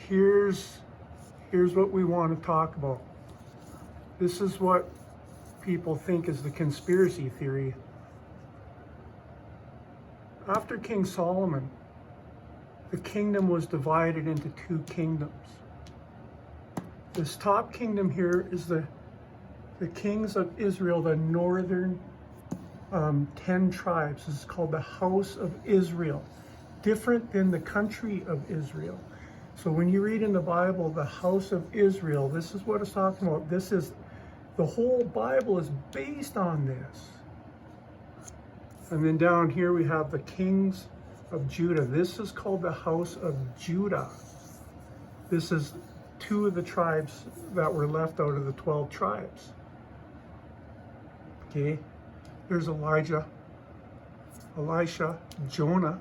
here's what we want to talk about. This is what people think is the conspiracy theory. After King Solomon, the kingdom was divided into two kingdoms. This top kingdom here is the kings of Israel, the northern 10 tribes. This is called the House of Israel, different than the country of Israel. So when you read in the Bible, the House of Israel, this is what it's talking about. This is, the whole Bible is based on this. And then down here we have the kings of Judah. This is called the House of Judah. This is two of the tribes that were left out of the 12 tribes. Okay, there's Elijah, Elisha, Jonah,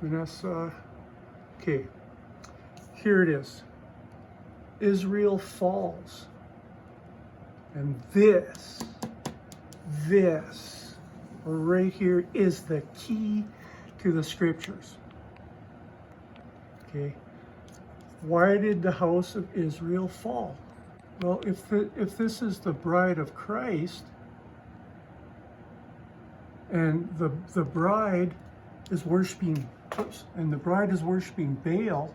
Vanessa. Okay, here it is. Israel falls. And this right here is the key to the scriptures. Okay, why did the house of Israel fall? Well, if this is the bride of Christ, and the bride is worshiping, Baal,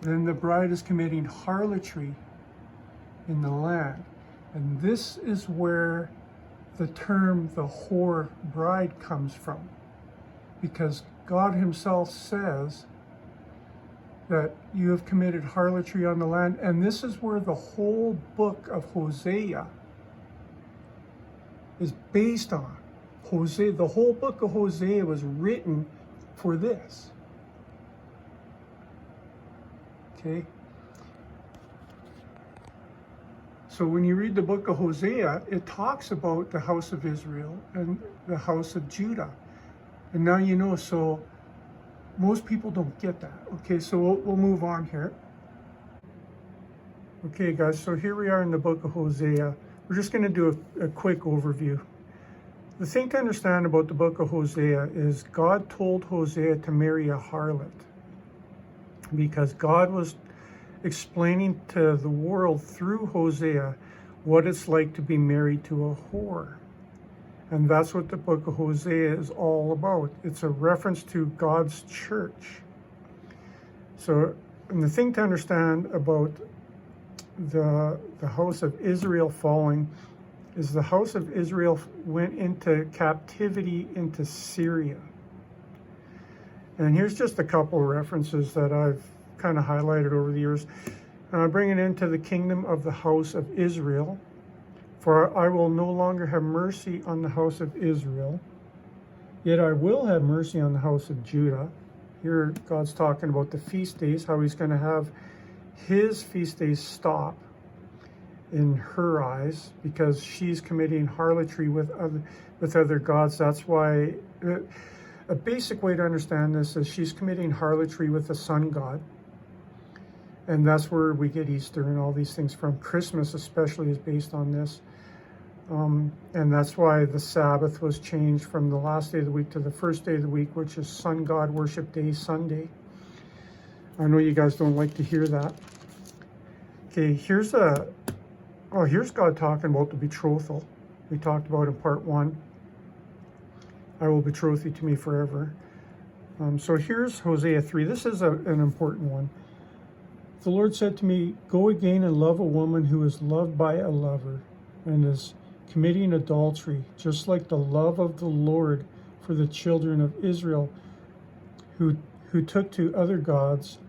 then the bride is committing harlotry in the land. And this is where the term the whore bride comes from, because God himself says that you have committed harlotry on the land. And this is where the whole book of Hosea is based on. Hosea, the whole book of Hosea was written for this. Okay? So when you read the book of Hosea, it talks about the house of Israel and the house of Judah. And now you know, so most people don't get that. Okay, so we'll move on here. Okay, guys, so here we are in the book of Hosea. We're just going to do a quick overview. The thing to understand about the book of Hosea is God told Hosea to marry a harlot, because God was explaining to the world through Hosea what it's like to be married to a whore. And that's what the book of Hosea is all about. It's a reference to God's church. So, and the thing to understand about the house of Israel falling is the house of Israel went into captivity into Syria. And here's just a couple of references that I've kind of highlighted over the years. Bring it into the kingdom of the house of Israel. For I will no longer have mercy on the house of Israel, yet I will have mercy on the house of Judah. Here God's talking about the feast days, how he's going to have his feast days stop in her eyes because she's committing harlotry with other gods. That's why a basic way to understand this is she's committing harlotry with the sun god. And that's where we get Easter and all these things from. Christmas especially is based on this. And that's why the Sabbath was changed from the last day of the week to the first day of the week, which is Sun God Worship Day, Sunday. I know you guys don't like to hear that. Okay, here's God talking about the betrothal. We talked about in part 1. I will betroth you to me forever. So here's Hosea 3. This is an important one. The Lord said to me, go again and love a woman who is loved by a lover and is committing adultery, just like the love of the Lord for the children of Israel, who took to other gods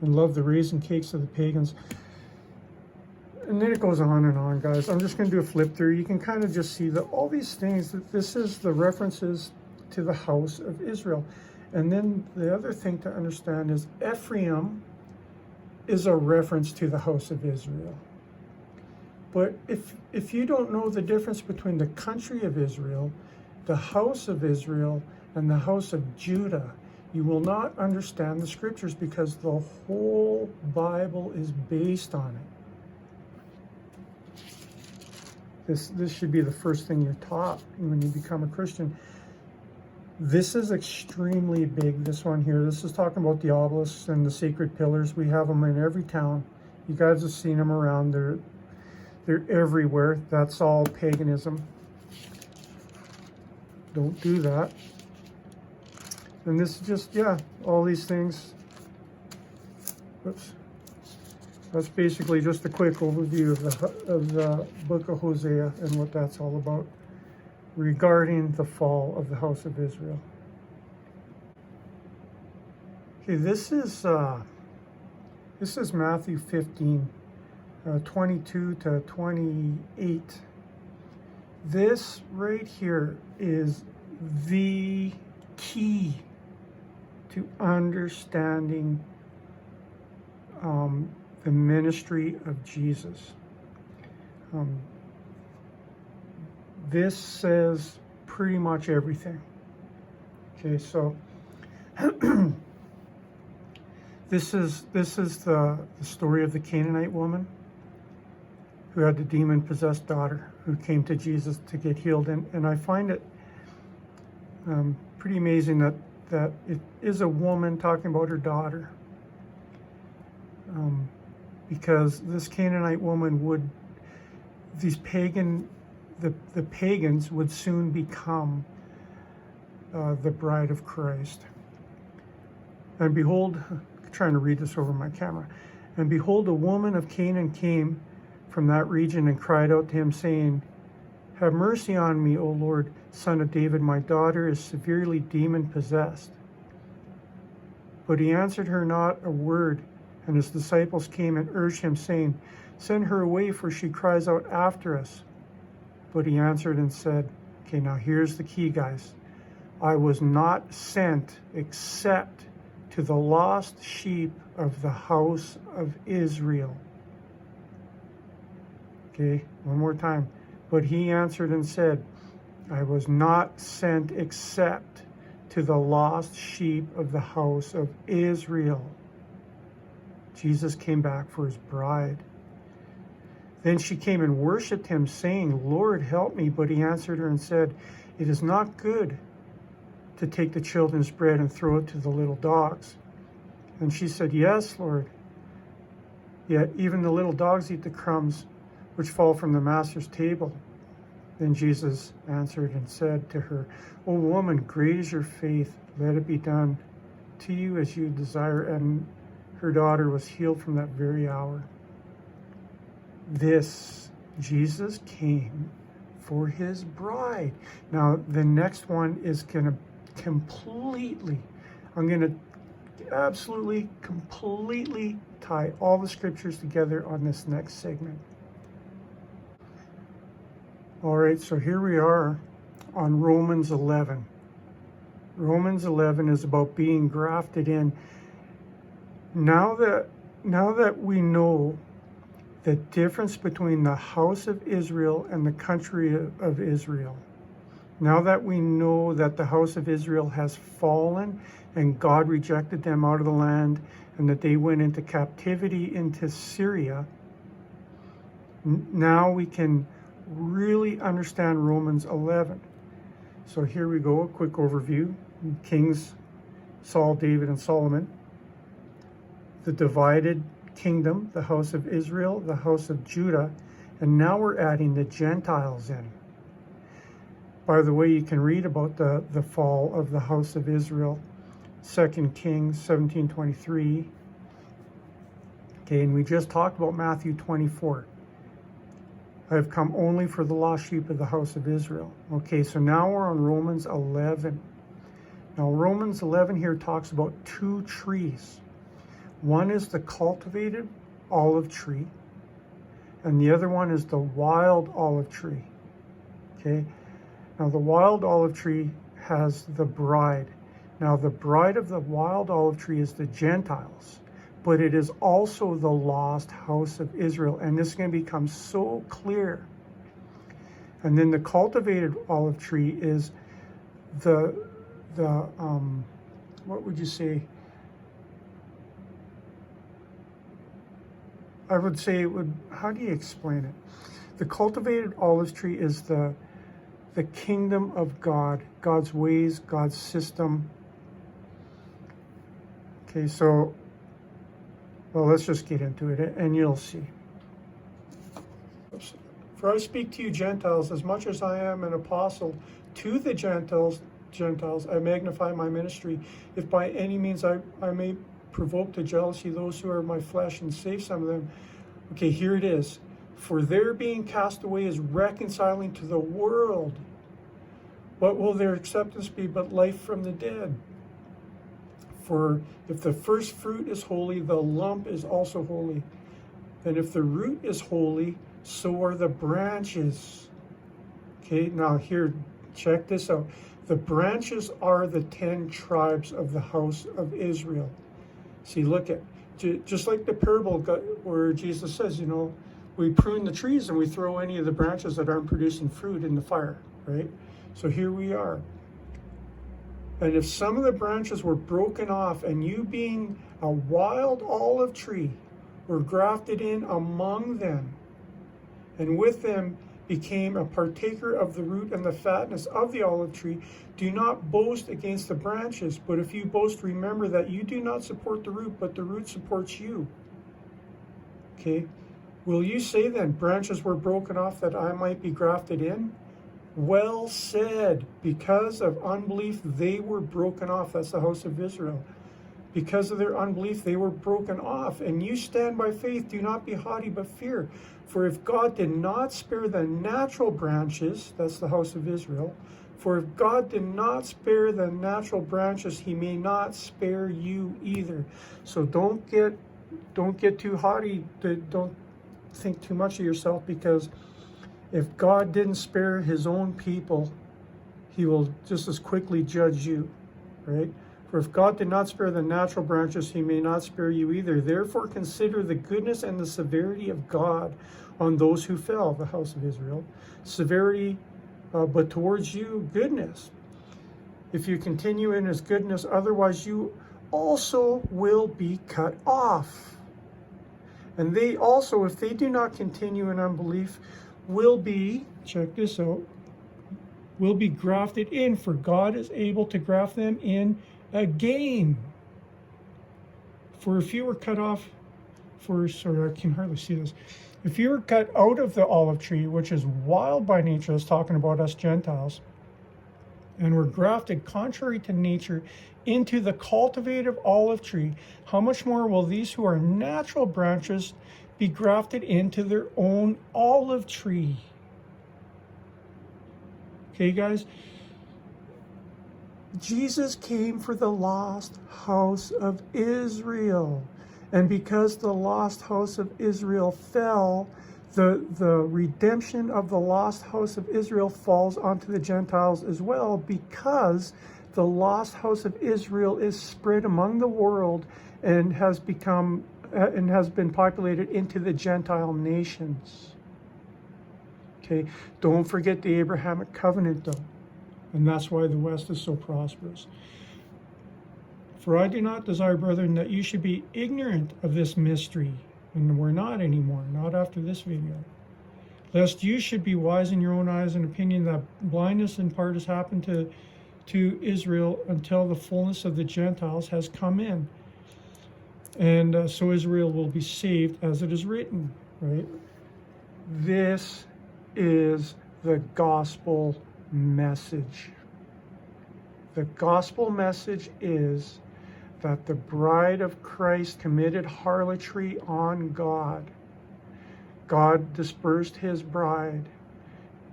and loved the raisin cakes of the pagans. And then it goes on, guys. I'm just going to do a flip through. You can kind of just see that all these things, that this is the references to the house of Israel. And then the other thing to understand is Ephraim is a reference to the house of Israel. But if you don't know the difference between the country of Israel, the house of Israel, and the house of Judah, you will not understand the scriptures, because the whole Bible is based on it. This should be the first thing you're taught when you become a Christian. This is extremely big, this one here. This is talking about the obelisks and the sacred pillars. We have them in every town. You guys have seen them around. They're everywhere. That's all paganism. Don't do that. And this is just, yeah, all these things. Oops. That's basically just a quick overview of the book of Hosea and what that's all about regarding the fall of the house of Israel. Okay, this is Matthew 15, 22 to 28. This right here is the key to understanding the ministry of Jesus. This says pretty much everything. Okay, so this is the story of the Canaanite woman who had the demon-possessed daughter who came to Jesus to get healed. And I find it pretty amazing that it is a woman talking about her daughter. Because this Canaanite woman would, the pagans would soon become the bride of Christ. And behold, I'm trying to read this over my camera. And behold, a woman of Canaan came from that region and cried out to him, saying, "Have mercy on me, O Lord, Son of David, my daughter is severely demon-possessed." But he answered her not a word. And his disciples came and urged him, saying, "Send her away, for she cries out after us." But he answered and said, okay, now here's the key, guys. "I was not sent except to the lost sheep of the house of Israel." Okay, one more time. But he answered and said, "I was not sent except to the lost sheep of the house of Israel." Jesus came back for his bride. Then she came and worshipped him, saying, "Lord, help me." But he answered her and said, "It is not good to take the children's bread and throw it to the little dogs." And she said, "Yes, Lord. Yet even the little dogs eat the crumbs which fall from the master's table." Then Jesus answered and said to her, "O woman, great is your faith. Let it be done to you as you desire." And her daughter was healed from that very hour. Jesus came for his bride. Now, the next one is going to I'm going to absolutely, completely tie all the scriptures together on this next segment. All right, so here we are on Romans 11. Romans 11 is about being grafted in. Now that we know the difference between the house of Israel and the country of Israel, now that we know that the house of Israel has fallen and God rejected them out of the land and that they went into captivity into Syria, now we can really understand Romans 11. So here we go, a quick overview. Kings, Saul, David, and Solomon. The divided kingdom, the house of Israel, the house of Judah, and now we're adding the Gentiles in. By the way, you can read about the fall of the house of Israel, 2 Kings 17:23. Okay, and we just talked about Matthew 24. "I have come only for the lost sheep of the house of Israel." Okay, so now we're on Romans 11. Now, Romans 11 here talks about two trees. One is the cultivated olive tree, and the other one is the wild olive tree. Okay, now the wild olive tree has the bride. Now, the bride of the wild olive tree is the Gentiles, but it is also the lost house of Israel, and this is going to become so clear. And then the cultivated olive tree is the what would you say? I would say it would, how do you explain it? The cultivated olive tree is the the kingdom of God, God's ways, God's system. Okay, so, well, let's just get into it, and you'll see. For I speak to you Gentiles, as much as I am an apostle to the Gentiles, I magnify my ministry, if by any means I may provoke to jealousy those who are my flesh and save some of them. Okay, here it is. For their being cast away is reconciling to the world. What will their acceptance be but life from the dead? For if the first fruit is holy, the lump is also holy. And if the root is holy, so are the branches. Okay, now here, check this out. The branches are the 10 tribes of the house of Israel. See, look at, just like the parable where Jesus says, we prune the trees and we throw any of the branches that aren't producing fruit in the fire, right? So here we are. And if some of the branches were broken off, and you being a wild olive tree were grafted in among them, and with them became a partaker of the root and the fatness of the olive tree, do not boast against the branches, but if you boast, remember that you do not support the root, but the root supports you. Okay, will you say then, branches were broken off that I might be grafted in? Well said. Because of unbelief, they were broken off. That's the house of Israel. Because of their unbelief, they were broken off. And you stand by faith. Do not be haughty, but fear. For if God did not spare the natural branches, that's the house of Israel, for if God did not spare the natural branches, he may not spare you either. So don't get too haughty. Don't think too much of yourself, because if God didn't spare his own people, he will just as quickly judge you, right? For if God did not spare the natural branches, he may not spare you either. Therefore consider the goodness and the severity of God on those who fell, the house of Israel. Severity, but towards you, goodness. If you continue in his goodness, otherwise you also will be cut off. And they also, if they do not continue in unbelief, will be, check this out, will be grafted in, for God is able to graft them in again. For if you were cut off, sorry, I can hardly see this. If you were cut out of the olive tree, which is wild by nature, is talking about us Gentiles, and were grafted contrary to nature into the cultivated olive tree, how much more will these who are natural branches be grafted into their own olive tree? Okay, guys? Jesus came for the lost house of Israel. And because the lost house of Israel fell, the redemption of the lost house of Israel falls onto the Gentiles as well, because the lost house of Israel is spread among the world and has become and has been populated into the Gentile nations. Okay, don't forget the Abrahamic covenant though, and that's why the West is so prosperous. For I do not desire, brethren, that you should be ignorant of this mystery, and we're not anymore, not after this video, lest you should be wise in your own eyes, in opinion that blindness in part has happened to Israel until the fullness of the Gentiles has come in. And so Israel will be saved, as it is written, right? This is the gospel message. The gospel message is that the bride of Christ committed harlotry on God. God dispersed his bride.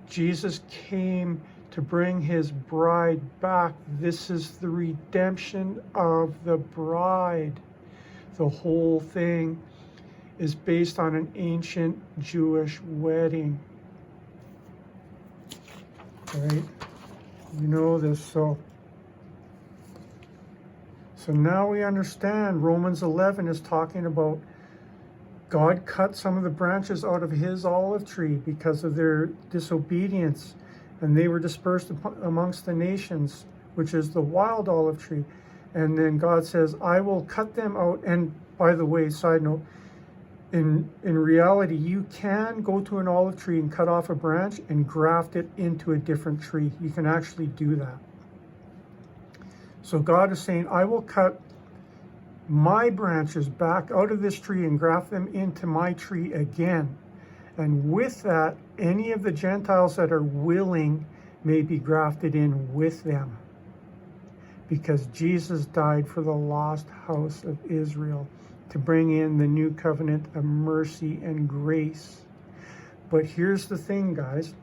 Jesus came to bring his bride back. This is the redemption of the bride. The whole thing is based on an ancient Jewish wedding. Right? You know this, so now we understand Romans 11 is talking about God cut some of the branches out of his olive tree because of their disobedience, and they were dispersed amongst the nations, which is the wild olive tree. And then God says, I will cut them out. And by the way, side note, in reality, you can go to an olive tree and cut off a branch and graft it into a different tree. You can actually do that. So God is saying, I will cut my branches back out of this tree and graft them into my tree again. And with that, any of the Gentiles that are willing may be grafted in with them. Because Jesus died for the lost house of Israel, to bring in the new covenant of mercy and grace. But here's the thing, guys.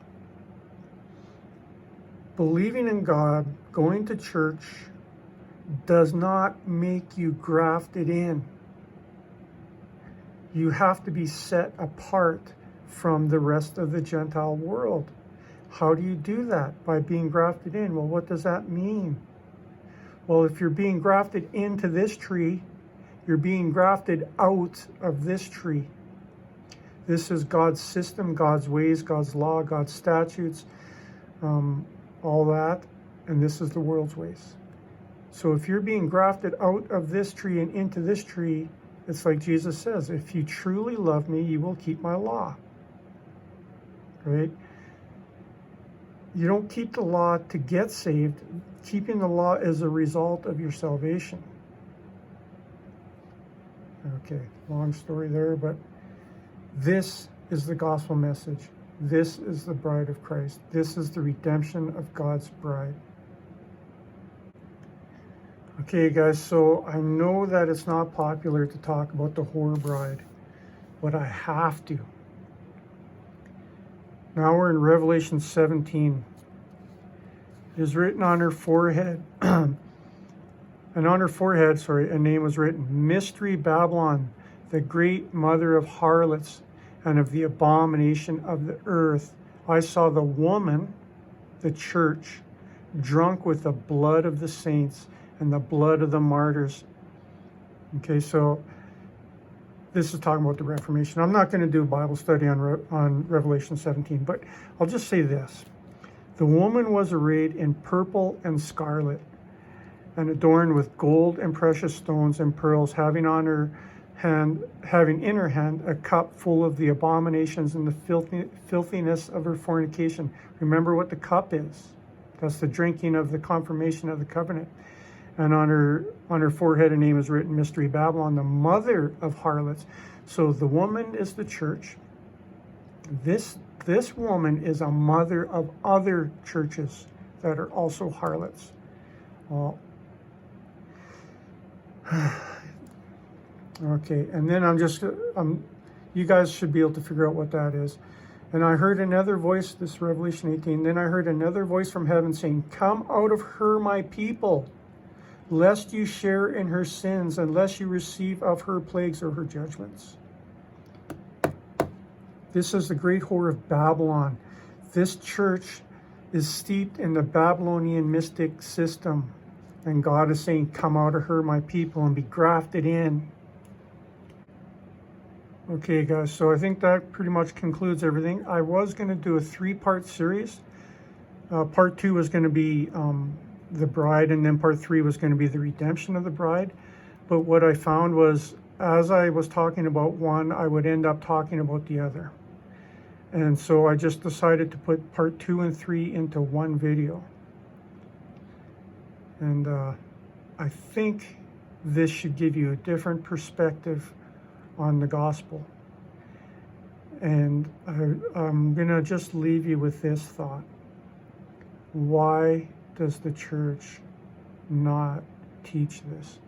Believing in God, going to church, does not make you grafted in. You have to be set apart from the rest of the Gentile world. How do you do that? By being grafted in. Well, what does that mean? Well, if you're being grafted into this tree, you're being grafted out of this tree. This is God's system, God's ways, God's law, God's statutes, all that. And this is the world's ways. So if you're being grafted out of this tree and into this tree, it's like Jesus says, if you truly love me, you will keep my law. Right? You don't keep the law to get saved. Keeping the law is a result of your salvation. Okay, long story there, but this is the gospel message. This is the bride of Christ. This is the redemption of God's bride. Okay, guys, so I know that it's not popular to talk about the whore bride, but I have to. Now we're in Revelation 17. It is written on her forehead, and on her forehead, a name was written, Mystery Babylon, the great mother of harlots and of the abomination of the earth. I saw the woman, the church, drunk with the blood of the saints and the blood of the martyrs. Okay, so this is talking about the Reformation. I'm not going to do a Bible study on Revelation 17, but I'll just say this. The woman was arrayed in purple and scarlet, and adorned with gold and precious stones and pearls, having in her hand a cup full of the abominations and the filthiness of her fornication. Remember what the cup is. That's the drinking of the confirmation of the covenant. And on her forehead a name is written, Mystery Babylon, the mother of harlots. So the woman is the church. This woman is a mother of other churches that are also harlots. Well, okay, and then you guys should be able to figure out what that is. And I heard another voice, this Revelation 18, then I heard another voice from heaven saying, Come out of her, my people, lest you share in her sins, unless you receive of her plagues or her judgments. This is the great whore of Babylon. This church is steeped in the Babylonian mystic system. And God is saying, come out of her, my people, and be grafted in. Okay, guys, so I think that pretty much concludes everything. I was going to do a 3-part series. Part 2 was going to be the bride, and then part 3 was going to be the redemption of the bride. But what I found was, as I was talking about one, I would end up talking about the other. And so I just decided to put part 2 and 3 into one video. And I think this should give you a different perspective on the gospel. And I'm going to just leave you with this thought. Why does the church not teach this?